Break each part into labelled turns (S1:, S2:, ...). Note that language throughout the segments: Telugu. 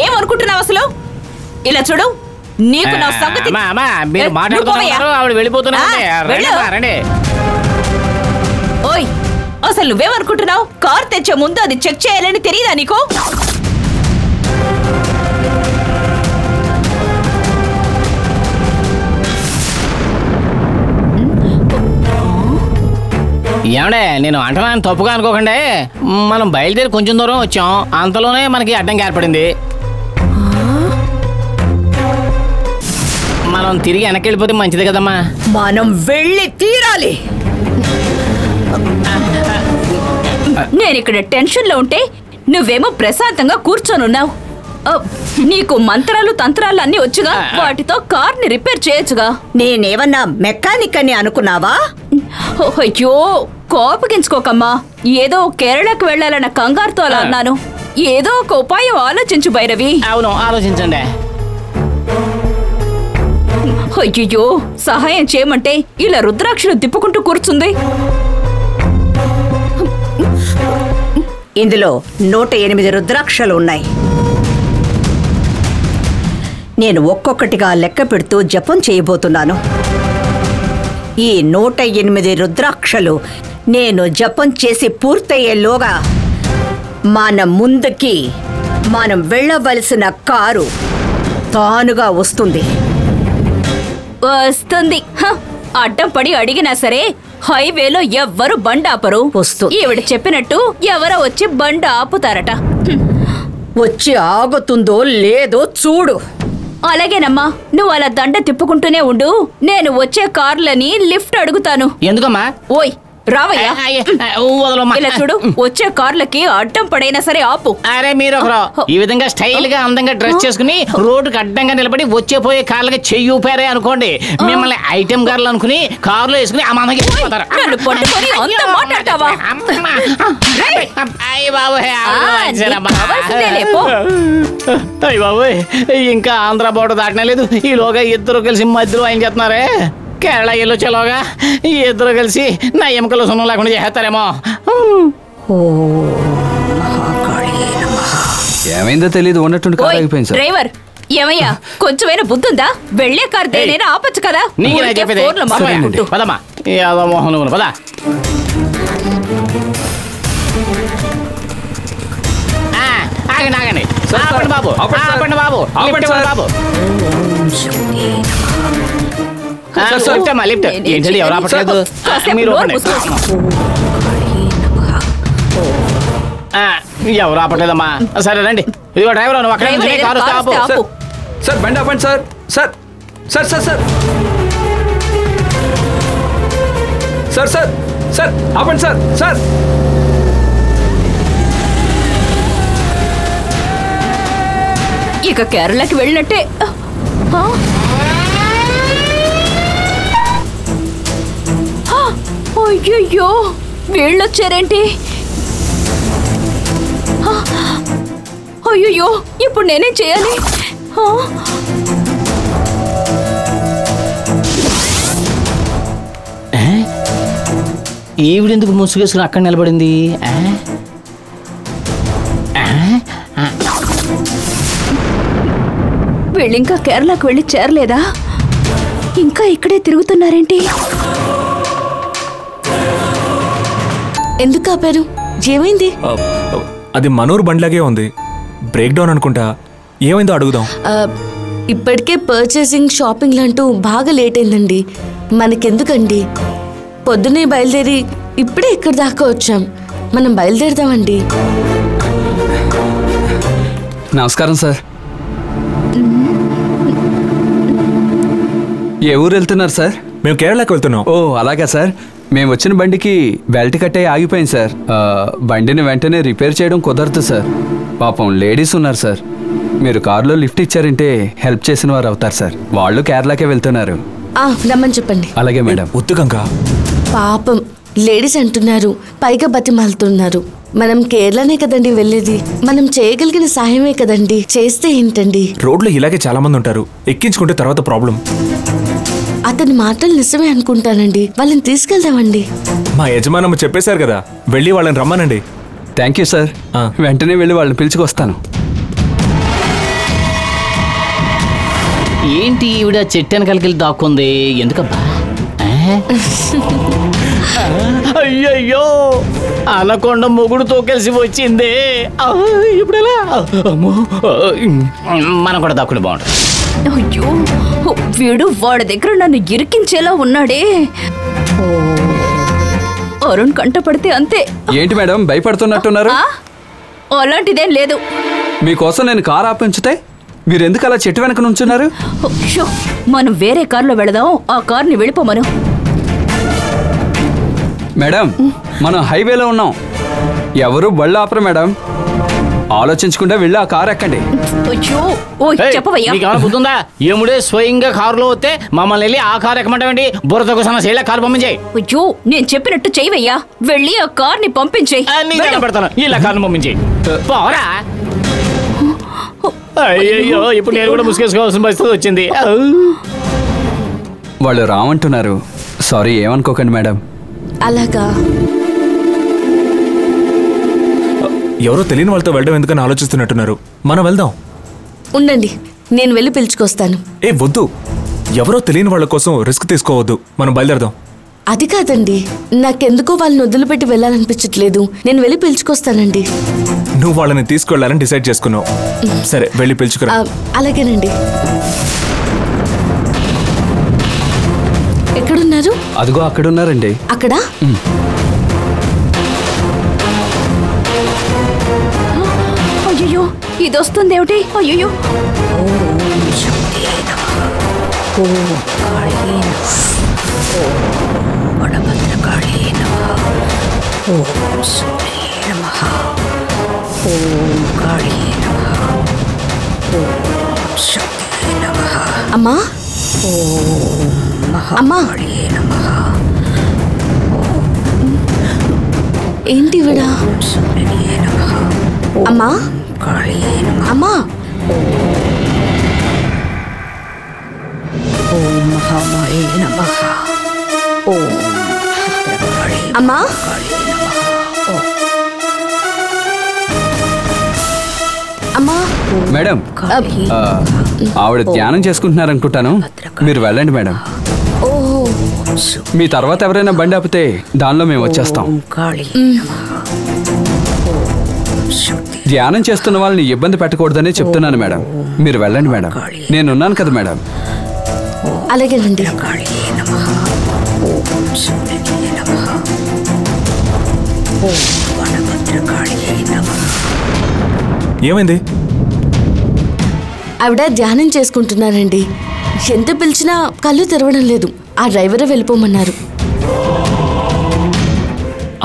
S1: ఏమనుకుంటున్నావు అసలు? ఇలా చూడు, నీకు నా సంగతి. ఓయ్, అసలు నువ్వేమనుకుంటున్నావు? కార్ తెచ్చే ముందు అది చెక్ చేయాలని తెలియదా నీకు?
S2: ఏమండే, నేను అంటున్నాను తప్పుగా అనుకోకండి. మనం బయలుదేరి కొంచెం దూరం వచ్చాం, అంతలోనే మనకి అడ్డంకి ఏర్పడింది. మనం తిరిగి వెనక్కి వెళ్ళిపోతే మంచిది కదమ్మా.
S1: మనం వెళ్ళి తీరాలి. నేను ఇక్కడ టెన్షన్ లో ఉంటే నువ్వేమో ప్రశాంతంగా కూర్చొనున్నావు. నీకు మంత్రాలు తంత్రాలు అన్ని వచ్చుగా, వాటితో కార్ ని రిపేర్ చేయొచ్చుగా.
S3: నేనేమన్నా మెకానిక్ అని అనుకున్నావా?
S1: అయ్యో, కోపగించుకోకమ్మా. ఏదో కేరళకు వెళ్లాలన్న కంగారుతో అలా అన్నాను. ఏదో ఒక ఉపాయం ఆలోచించు భైరవి.
S2: అవును, ఆలోచించండి.
S1: అయ్యో, సహాయం చేయమంటే ఇలా రుద్రాక్షలు తిప్పుకుంటూ కూర్చుంది.
S3: ఇందులో 108 రుద్రాక్షలు ఉన్నాయి. నేను ఒక్కొక్కటిగా లెక్క పెడుతూ జపం చేయబోతున్నాను. ఈ 108 రుద్రాక్షలు నేను జపం చేసి పూర్తయ్యేలోగా మన ముందుకి మనం వెళ్ళవలసిన కారు తానుగా వస్తుంది.
S1: అడ్డం పడి అడిగినా సరే హైవేలో ఎవ్వరు బండి ఆపరు. ఈవిడ చెప్పినట్టు ఎవరో వచ్చి బండి ఆపుతారట.
S3: వచ్చి ఆగుతుందో లేదో చూడు.
S1: అలాగేనమ్మా, నువ్వు అలా దండ తిప్పుకుంటూనే ఉండు. నేను వచ్చే కార్లని లిఫ్ట్ అడుగుతాను.
S2: ఎందుకమ్మా?
S1: ఓయ్ రావయ్యా, ఇలా చూడు, వచ్చే కార్లకి అడ్డం పడైనా సరే ఆపు.
S2: అరే మీరు ఈ విధంగా స్టైల్ గా అందంగా డ్రెస్ చేసుకుని రోడ్డుకి అడ్డంగా నిలబడి వచ్చే పోయే కార్లకి చెయ్యి ఊపారే అనుకోండి, మిమ్మల్ని ఐటెం కార్లు అనుకుని కారులో వేసుకుని అమ్మాకి బాబోయ్, ఇంకా ఆంధ్ర బోర్డర్ దాటినా లేదు. ఈలోగా ఇద్దరు కలిసి మధ్యలో ఆయన చేస్తున్నారే. కేరళ వెళ్ళొచ్చేలోగా ఇద్దరు కలిసి నా ఎముకలు సున్నం లేకుండా చేస్తారేమో.
S4: ఏమైందో తెలియదు, ఉన్నట్టుండి కార్ ఆగిపోయింది సార్.
S1: డ్రైవర్, ఏమయ్యా, కొంచెమైనా బుద్ధుందా? వెళ్లే కార్ దేనైనా ఆపచ్చు కదా.
S2: పదమ్మా, యాదవ మోహన్ పద. ఆగండి ఆగండి బాబు, ఆపండి బాబు, బాబు. లిఫ్ట్ ఏంటండి, ఎవరు ఆపట్లేదు? మీరు ఎవరు ఆపట్లేదమ్మా. సరే రండి. ఇదిగో డ్రైవర్, నువ్వు అక్కడ కారు ఆపు.
S4: సార్ బండి ఆపండి sir. Sir sir sir sir sir sir sir ఆపండి సార్. సార్
S1: ఇక కేరళకి వెళ్ళినట్టే. అయ్యో, వీళ్ళొచ్చారేంటి? అయ్యో, ఇప్పుడు నేనేం చేయాలి?
S2: ఈవిడెందుకు ముసుగేసుకుని అక్కడ నిలబడింది?
S1: వీళ్ళింకా కేరళకు వెళ్ళి చేరలేదా? ఇంకా ఇక్కడే తిరుగుతున్నారేంటి?
S5: ఎందుకు ఆపారు? ఏమైంది?
S6: అది మనూరు బండ్లాగే ఉంది, బ్రేక్ డౌన్ అనుకుంటా. ఏమైందో అడుగుదాం.
S5: ఇప్పటికే పర్చేసింగ్ షాపింగ్ అంటూ బాగా లేట్ అయిందండి. మనకెందుకండి, పొద్దునే బయలుదేరి ఇప్పుడే ఇక్కడ దాకా వచ్చాం. మనం బయలుదేరదామండి.
S4: నమస్కారం సార్. ఏ ఊరు వెళ్తున్నారు సార్?
S6: మేము కేరళకు వెళ్తున్నాం.
S4: ఓ అలాగా సార్. మేము వచ్చిన బండికి బెల్ట్ కట్టే ఆగిపోయింది సార్. బండిని వెంటనే రిపేర్ చేయడం కుదరదు సార్. పాపం లేడీస్ ఉన్నారు సార్. మీరు కారులో లిఫ్ట్ ఇచ్చారంటే హెల్ప్ చేసిన వారు అవుతారు సార్. వాళ్ళు కేరళకే వెళ్తున్నారు.
S5: రమ్మని చెప్పండి.
S4: అలాగే మేడం.
S6: ఉత్తుకంగా
S5: పాపం లేడీస్ అంటున్నారు, పైగా బతిమాలుతున్నారు. మనం కేరళనే కదండి వెళ్ళేది. మనం చేయగలిగిన సాయమే కదండి. చేస్తే ఏంటండి?
S6: రోడ్లో ఇలాగే చాలా మంది ఉంటారు, ఎక్కించుకుంటే తర్వాత ప్రాబ్లం.
S5: అతని మాటలు నిజమే అనుకుంటానండి. వాళ్ళని తీసుకెళ్దామండి.
S6: మా యజమానమ్మ చెప్పేశారు కదా, వెళ్ళి వాళ్ళని రమ్మనండి.
S4: Thank you sir. వెంటనే వెళ్ళి వాళ్ళని పిలుచుకొస్తాను.
S2: ఏంటి ఈవిడ చెట్టు వెనకాలకి దాక్కుంది? ఎందుకబ్బా? అయ్యయ్యో, అనకొండ మొగుడుతో కలిసి వచ్చిందే. ఇప్పుడెలా? మనం కూడా దాక్కుడు బాగుంటుంది.
S1: అయ్యో, వీడు వాడి దగ్గర నన్ను ఇరికించేలా ఉన్నాడే. అరుణ్ కంట పడితే అంతే.
S4: ఏంటి మేడం భయపడుతున్నట్టున్నారు?
S1: అలాంటిదేం లేదు.
S4: మీకోసం నేను కారు ఆపించితే మీరు ఎందుకు అలా చెట్టు వెనక నుంచున్నారు?
S1: మనం వేరే కారులో వెళదాం, ఆ కార్ని వెళ్ళిపోమను.
S4: మేడం, మనం హైవేలో ఉన్నాం, ఎవరు బళ్ళు ఆపరు మేడం. ఆలోచించకుండా వెళ్ళి ఆ కారు ఎక్కండి.
S1: చెప్పవయ్యా,
S2: బుద్ధిందా? ఏముడే స్వయంగా కారులో వస్తే మమ్మల్ని వెళ్ళి ఆ కారు ఎక్కమంటావేంటి? బుర్రతో సమస్య కారు పంపించాయి.
S1: అయ్యో, నేను చెప్పినట్టు చెయ్యవయ్యా. వెళ్ళి ఆ కార్ని పంపించేయి.
S2: పెడతాను, ఇలా కార్ని పంపించేయి. పోరా. అయ్యో, ఇప్పుడు నేను కూడా ముసుకేసుకోవాల్సిన పరిస్థితి వచ్చింది.
S4: వాళ్ళు రామంటున్నారు. సారీ, ఏమనుకోకండి మేడం.
S5: అలాగా?
S6: ఎవరో తెలియని వాళ్ళతో వెళ్ళడం ఎందుకని ఆలోచిస్తున్నట్టున్నారు. మనం వెళ్దాం.
S5: ఉండండి, నేను వెళ్ళి పిలుచుకొస్తాను.
S6: వద్దు, ఎవరో తెలియని వాళ్ళ కోసం రిస్క్ తీసుకోవద్దు. మనం బయలుదేరదాం.
S5: అది కాదండి, నాకెందుకో వాళ్ళని వదిలిపెట్టి వెళ్ళాలనిపించట్లేదు. నేను వెళ్ళి పిలుచుకొస్తానండి.
S6: నువ్వు వాళ్ళని తీసుకెళ్లాలని డిసైడ్ చేసుకున్నావు. సరే, వెళ్ళి పిలుచుకురా.
S5: అలాగేనండి. ఎక్కడున్నారు?
S4: అదిగో అక్కడున్నారండి.
S5: అక్కడ?
S1: అయ్యో, ఇది వస్తుంది ఏమిటి? అయ్యో,
S5: అమ్మా, అమ్మా, ఏంటి విడా? అమ్మా, అమ్మా, అమ్మా, అమ్మా.
S4: మేడం, ఆవిడ ధ్యానం చేసుకుంటున్నారనుకుంటాను. మీరు వెళ్ళండి మేడం. మీ తర్వాత ఎవరైనా బండి ఆపితే దానిలో మేము వచ్చేస్తాం. ధ్యానం చేస్తున్న వాళ్ళని ఇబ్బంది పెట్టకూడదని చెప్తున్నాను మేడం. మీరు వెళ్ళండి మేడం, నేనున్నాను కదా మేడం.
S5: అలాగేనండి.
S6: ఏమైంది?
S5: ఆవిడ ధ్యానం చేసుకుంటున్నారండి. ఎంత పిలిచినా కళ్ళు తెరవడం లేదు. ఆ డ్రైవరే వెళ్ళిపోమన్నారు.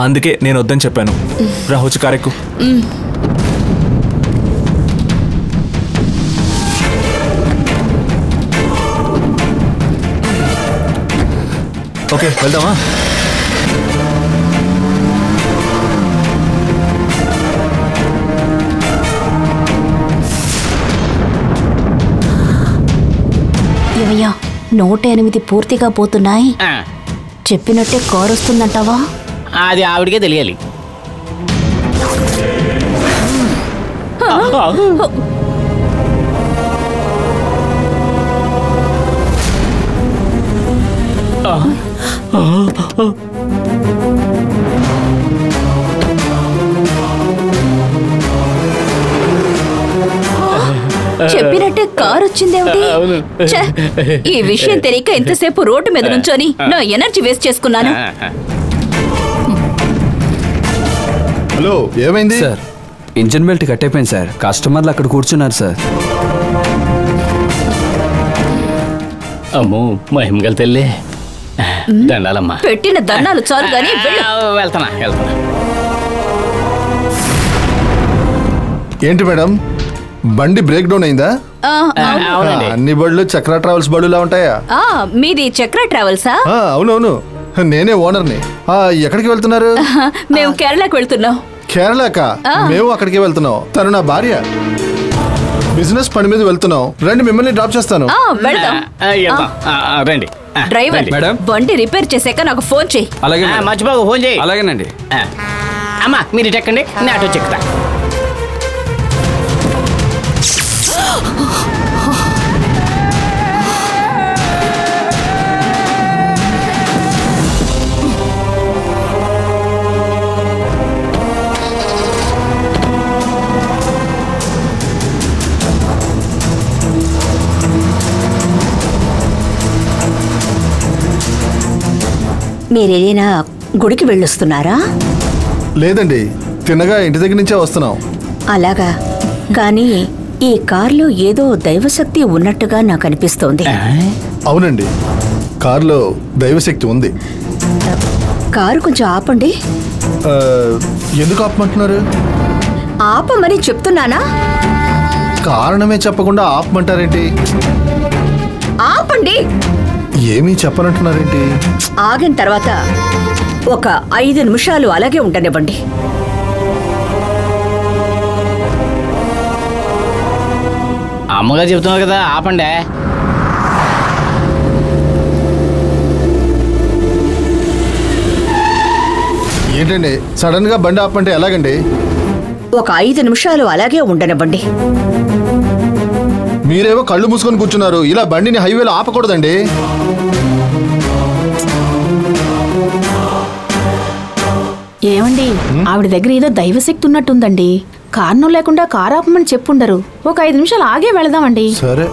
S6: అందుకే నేను వద్దని చెప్పాను. రా, వచ్చి కారెక్కు. ఓకే, వెళ్దామా?
S1: ఏమయ్యా, 108 పూర్తిగా పోతున్నాయి. చెప్పినట్టే కారు వస్తుందంటావా?
S2: అది ఆవిడకే తెలియాలి.
S1: చెప్పినట్టే కారు వచ్చిందేమిటి? ఈ విషయం తెలియక ఎంతసేపు రోడ్డు మీద నుంచొని నా ఎనర్జీ వేస్ట్ చేసుకున్నాను.
S7: హలో, ఏమైంది
S4: సార్? ఇంజిన్ బెల్ట్ కట్టయిపోయింది సార్. కస్టమర్లు అక్కడ కూర్చున్నారు సార్.
S2: అమ్మో, మహిమగల తెల్లే. దండాలమ్మా.
S1: పెట్టిన దండాలు చాలు గాని
S2: వెళ్తానా.
S7: ఏంటి మేడం, బండి బ్రేక్ డౌన్ అయిందా? అన్ని బళ్ళు చక్ర ట్రావెల్స్ బళ్ళులా ఉంటాయా?
S1: మీది చక్ర ట్రావెల్సా?
S7: అవునవును, నేనే ఓనర్ని. ఎక్కడికి వెళ్తున్నారు?
S1: మేము కేరళకు వెళ్తున్నాం.
S7: కేరళకా? మేము అక్కడికి వెళ్తున్నాం. తను నా భార్య. బిజినెస్ పని మీద వెళ్తున్నాం. రండి, మిమ్మల్ని డ్రాప్ చేస్తాను.
S2: రండి.
S1: డ్రైవర్, బండి రిపేర్ చేశాక నాకు ఫోన్ చేయి.
S4: అలాగే,
S2: మర్చిపోకు, ఫోన్ చేయి.
S4: అలాగేనండి.
S2: అమ్మా, మీరు ఇటు ఎక్కండి, నేను అటు చెక్తా.
S3: మీరేదైనా గుడికి వెళ్ళొస్తున్నారా?
S7: లేదండి, తిన్నగా ఇంటి దగ్గర నుంచే వస్తున్నాం.
S3: అలాగా. కానీ ఈ కారులో ఏదో దైవశక్తి ఉన్నట్టుగా నాకు అనిపిస్తోంది.
S7: అవునండి, కారులో దైవశక్తి ఉంది.
S3: కారు కొంచెం ఆపండి.
S7: ఎందుకు ఆపమంటున్నారు?
S3: ఆపమని చెప్తున్నానా?
S7: కారణమే చెప్పకుండా ఆపమంటారేంటి?
S3: ఆపండి.
S7: ఏమీ చెప్పనంటున్నారేంటి?
S3: ఆగిన తర్వాత ఒక 5 నిమిషాలు అలాగే ఉండనివ్వండి.
S2: అమ్మగా చెప్తున్నారు కదా, ఆపండి.
S7: ఏంటండి సడన్ గా బండి ఆపమంటే ఎలాగండి?
S3: ఒక 5 నిమిషాలు అలాగే ఉండనివ్వండి.
S7: మీరేమో కళ్ళు మూసుకొని కూర్చున్నారు. ఇలా బండిని హైవేలో ఆపకూడదండి.
S8: ఏమండి, ఆవిడ దగ్గర ఏదో దైవశక్తి ఉన్నట్టుందండి. కారణం లేకుండా కారు ఆపమని చెప్పుండరు. ఒక 5 నిమిషాలు ఆగే వెళదామండి.
S7: సరే.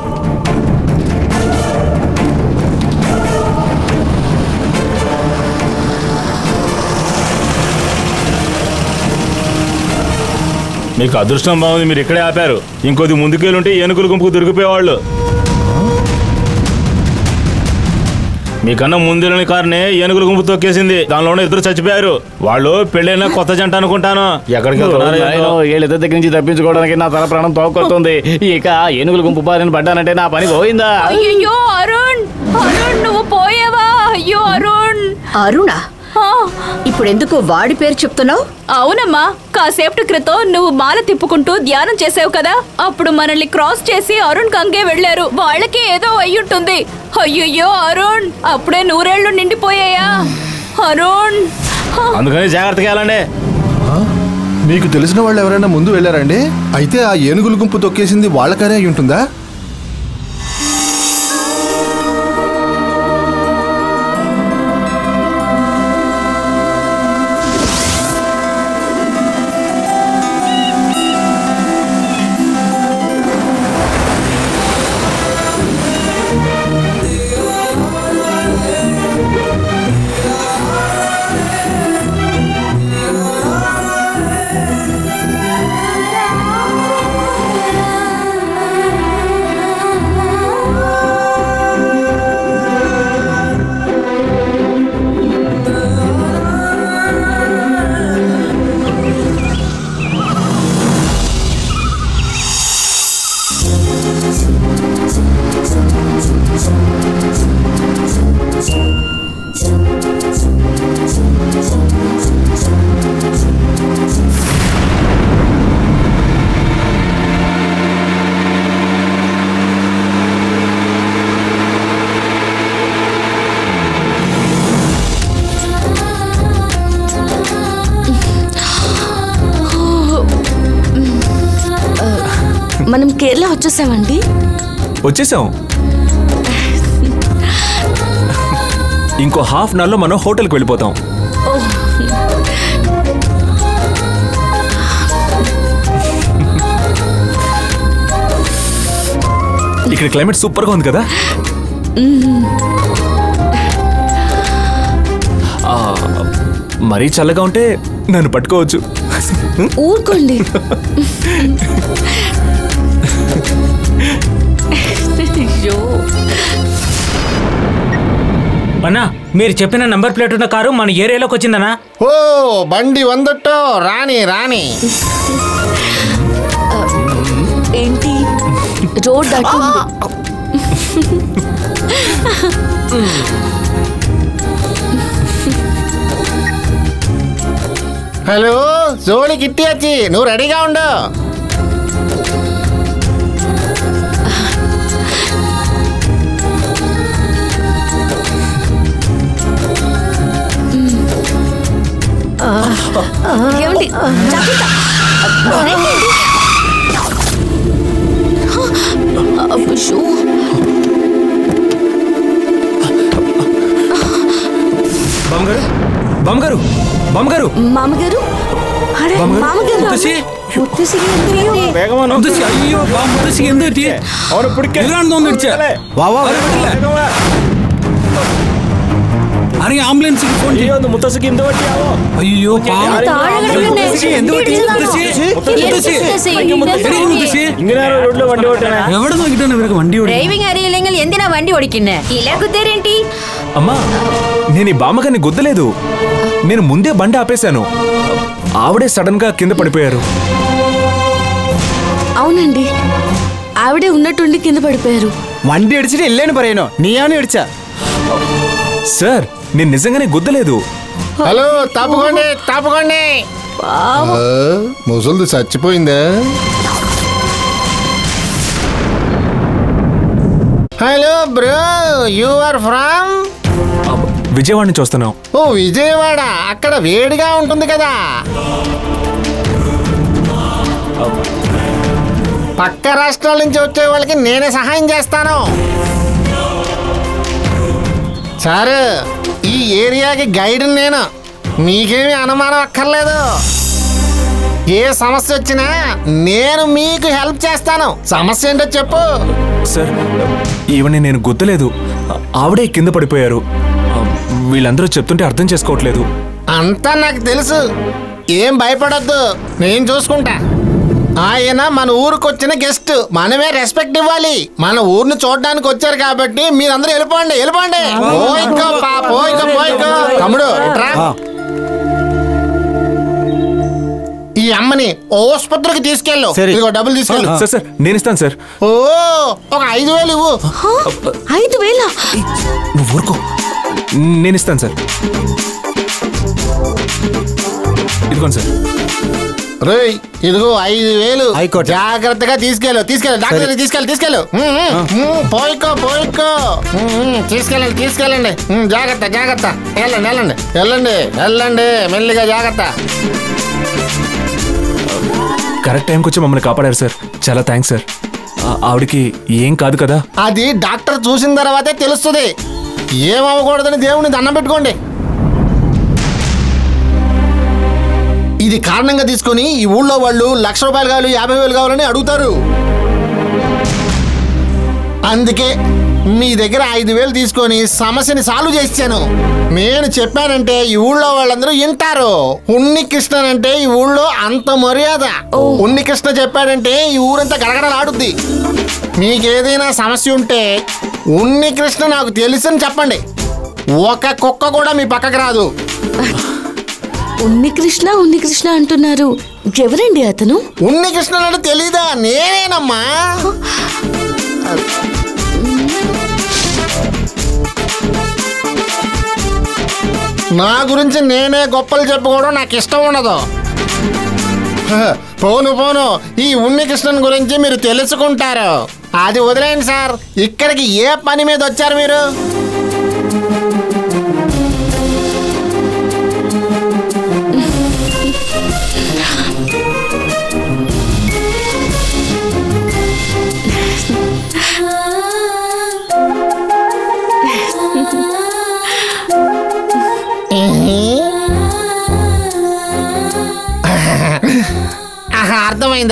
S9: మీకు అదృష్టం బాగుంది, మీరు ఇక్కడే ఆపారు. ఇంకొద్ది ముందుకెళ్ళుంటే ఏనుగుల గుంపుకు దొరికిపోయేవాళ్ళు. మీకన్నా ముందులోని కారుని ఏనుగుల గుంపు తొక్కేసింది. దానిలోనే 2 చచ్చిపోయారు. వాళ్ళు పెళ్ళైనా కొత్త జంట అనుకుంటాను. ఎక్కడికి
S2: వీళ్ళిద్దరి దగ్గర నుంచి తప్పించుకోవడానికి నా తల ప్రాణం తోకొస్తుంది. ఇక ఏనుగుల గుంపు బారిన పడ్డానంటే నా పని పోయిందా?
S1: అయ్యో అరుణ్, అరుణ్ నువ్వు పోయావా? అయ్యో అరుణ్.
S3: అరుణా? ఇప్పుడెందుకు వాడి పేరు చెప్తున్నావు?
S1: అవునమ్మా, కాసేపటి క్రితం నువ్వు మాల తిప్పుకుంటూ ధ్యానం చేసావు కదా, అప్పుడు మనల్ని క్రాస్ చేసి అరుణ్ కంగే వెళ్లారు. వాళ్ళకి ఏదో అయ్యుంటుంది. అయ్యయ్యో అరుణ్, అప్పుడే 100 ఏళ్ళు నిండిపోయాయా అరుణ్?
S9: అందుకని జాగ్రత్తగా వెళ్ళండి.
S7: మీకు తెలిసిన వాళ్ళు ఎవరైనా ముందు వెళ్ళారండి? అయితే ఆ ఏనుగుల గుంపు తొక్కేసింది వాళ్ళకనే అయి ఉంటుందా?
S5: మనం కేరళ వచ్చేసామండి.
S6: వచ్చేసాం. ఇంకో హాఫ్ అన్ అవర్లో మనం హోటల్కి వెళ్ళిపోతాం. ఇక్కడ క్లైమేట్ సూపర్గా ఉంది కదా. మరీ చల్లగా ఉంటే నన్ను పట్టుకోవచ్చు.
S5: ఊరుకోండి.
S10: అన్నా, మీరు చెప్పిన నంబర్ ప్లేట్ ఉన్న కారు మన ఏరియాలోకి వచ్చిందనా?
S2: ఓ బండి వందట్టో రాణి రాణి.
S5: ఏంటి రోడ్ అటు?
S2: హలో జోడి కిట్టి వచ్చి, నువ్వు రెడీగా ఉండు.
S5: ఏమండి
S6: బామ్మగారు, బామ్మగారు,
S5: మామగారు, మామగారు,
S6: అయ్యో
S11: अरे एम्बुलेंस की फोन
S9: ಒಂದು ಮುತ್ತಸಿಗೆ ಹಿಂದೆ ಹೊಟ್ಟಿ ಯಾವೋ
S11: अय्यो
S9: ఇంగినారు రోడ్లో వండి ఓటనా
S11: എവിടെ നോക്കിട്ടാണ് ഇവർക്ക് വണ്ടി ഓടിക്കുന്നത്
S3: ഡ്രൈവിംഗ് അറിയില്ലെങ്കിൽ എന്തിനാ വണ്ടി ഓടിക്കുന്നേ ఇలా కుదేరేంటి
S6: అమ్మా నేను ఈ బామ్మగారిని గుద్దలేదు. నేను ముందే బండి ఆపేశాను. ఆవిడే సడన్ గా కింద పడిపోయారు.
S5: అవునండి, ఆవిడే ఉన్నట్టుండి కింద పడిపోయారు.
S12: വണ്ടി അടിച്ചിട്ട് ഇല്ലേന്ന് പറയുന്നോ? നീയാണ് അടിച്ചാ?
S6: సార్ నేను నిజంగానే గుద్దలేదు.
S2: హలో తప్పకోండి తప్పకోండి.
S7: ముసలిది చచ్చిపోయిందా?
S2: Hello bro, you are from?
S6: Vijayawada నుంచి వస్తున్నాం.
S2: ఓ విజయవాడ, అక్కడ వేడిగా ఉంటుంది కదా. పక్క రాష్ట్రాల నుంచి వచ్చే వాళ్ళకి నేనే సహాయం చేస్తాను. సార్, ఈ ఏరియాకి గైడ్ నేను. మీకేమీ అనుమానం అక్కర్లేదు. ఏ సమస్య వచ్చినా నేను మీకు హెల్ప్ చేస్తాను. సమస్య ఏంటో చెప్పు.
S6: సార్, ఈవెన్ నేను గుద్దలేదు. ఆవిడే కింద పడిపోయారు. వీళ్ళందరూ చెప్తుంటే అర్థం చేసుకోవట్లేదు.
S2: అంతా నాకు తెలుసు. ఏం భయపడొద్దు, నేను చూసుకుంటా. ఆయన మన ఊరికి వచ్చిన గెస్ట్, మనమే రెస్పెక్ట్ ఇవ్వాలి. మన ఊరిని చూడడానికి వచ్చారు కాబట్టి మీరందరూ వెళ్ళిపోండి వెళ్ళిపోండి. పోయికో తమ్ముడు ఇట్రా. ఈ అమ్మని ఆసుపత్రికి తీసుకెళ్ళు. ఇదిగో డబ్బులు తీసుకెళ్ళు.
S6: సార్ నేను ఇస్తాను సార్.
S2: ఓ ఒక 5,000 ఇవ్వు.
S5: 5,000?
S6: నువ్వు ఊరుకో, నేను ఇస్తాను సార్. ఇదిగోండి సార్.
S2: రేయ్, ఇదిగో 5,000 జాగ్రత్తగా తీసుకెళ్ళు. డాక్టర్ తీసుకెళ్ళు. పోయికో తీసుకెళ్ళండి. జాగ్రత్త. వెళ్ళండి మెల్లిగా జాగ్రత్త.
S6: కరెక్ట్ టైంకి వచ్చి మమ్మల్ని కాపాడారు సార్. చాలా థ్యాంక్స్ సార్. ఆవిడకి ఏం కాదు కదా?
S2: అది డాక్టర్ చూసిన తర్వాతే తెలుస్తుంది. ఏమవ్వకూడదని దేవుని దండం పెట్టుకోండి. ఇది కారణంగా తీసుకొని ఈ ఊళ్ళో వాళ్ళు 1,00,000 రూపాయలు కావాలి, 50,000 కావాలని అడుగుతారు. అందుకే మీ దగ్గర 5,000 తీసుకొని సమస్యని సాల్వ్ చేశాను. నేను చెప్పానంటే ఈ ఊళ్ళో వాళ్ళందరూ వింటారు. ఉన్నికృష్ణ అంటే ఈ ఊళ్ళో అంత మర్యాద. ఉన్నికృష్ణ చెప్పాడంటే ఈ ఊరంతా గడగడలాడుద్ది. మీకేదైనా సమస్య ఉంటే ఉన్నికృష్ణ నాకు తెలుసని చెప్పండి. ఒక కుక్క కూడా మీ పక్కకు రాదు.
S5: ఉన్నికృష్ణ అంటున్నారు. ఎవరండి అతను?
S2: ఉన్నికృష్ణ అంటే తెలీదా? నేనేనమ్మా. నా గురించి నేనే గొప్పలు చెప్పుకోవడం నాకు ఇష్టం ఉండదు. పోను ఈ ఉన్నికృష్ణన్ గురించి మీరు తెలుసుకుంటారు. అది వదిలేండి సార్. ఇక్కడికి ఏ పని మీద వచ్చారు మీరు?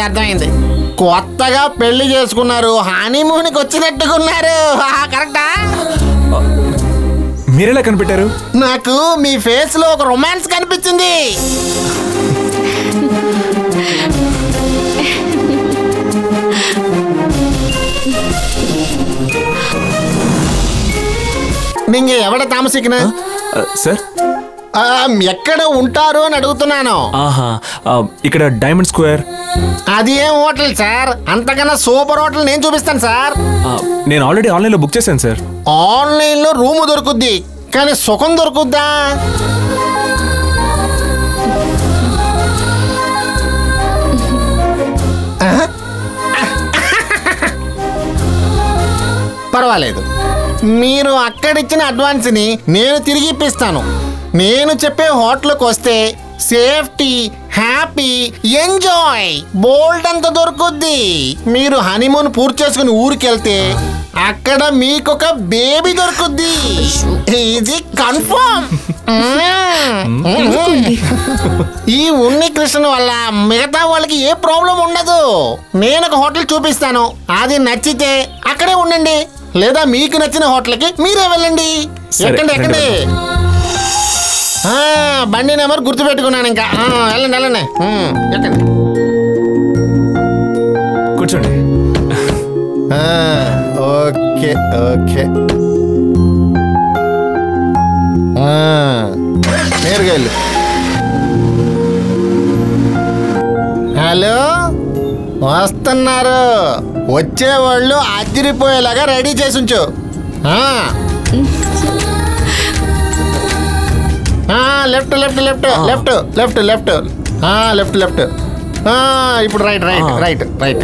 S2: అర్థమైంది. కొత్తగా పెళ్లి చేసుకున్నారు, హనీమూన్కి వచ్చినట్టుకున్నారు. కరెక్టా?
S6: మీరెలా కనిపెట్టారు?
S2: నాకు మీ ఫేస్ లో ఒక రొమాన్స్ కనిపించింది. நீங்க ఎవడ తామసికన
S6: సార్?
S2: ఎక్కడ ఉంటారు అని అడుగుతున్నాను.
S6: ఇక్కడ డైమండ్ స్క్వేర్.
S2: అది ఏం హోటల్ సార్? అంతకన్నా సూపర్ హోటల్ నేను చూపిస్తాను సార్.
S6: నేను ఆల్రెడీ ఆన్లైన్ లో బుక్ చేశాను సార్.
S2: ఆన్లైన్ లో రూమ్ దొరుకుద్ది, కానీ సుఖం దొరుకుద్దా? పర్వాలేదు, మీరు అక్కడిచ్చిన అడ్వాన్స్ని నేను తిరిగి ఇప్పిస్తాను. నేను చెప్పే హోటల్కి వస్తే సేఫ్టీ, హ్యాపీ, ఎంజాయ్ బోల్డ్ అంత దొరుకుద్ది. మీరు హనీమూన్ పూర్తి చేసుకుని ఊరికి వెళ్తే అక్కడ మీకొక బేబీ దొరుకుద్ది. ఇది కన్ఫర్మ్. ఈ ఉన్నికృష్ణ వల్ల మిగతా వాళ్ళకి ఏ ప్రాబ్లం ఉండదు. నేను ఒక హోటల్ చూపిస్తాను, అది నచ్చితే అక్కడే ఉండండి, లేదా మీకు నచ్చిన హోటల్కి మీరే వెళ్ళండి. ఎక్కండి. బండి నెంబర్ గుర్తుపెట్టుకున్నాను ఇంకా. వెళ్ళండి వెళ్ళండి, ఎక్కండి.
S6: కూర్చోండి.
S2: ఓకే ఓకే, నేరుగా వెళ్ళు. హలో, వస్తున్నారు. వచ్చేవాళ్ళు అదిరిపోయేలాగా రెడీ చేసి ఉంచు. Left left left left left left left left. ఇప్పుడు రైట్ రైట్ రైట్ రైట్.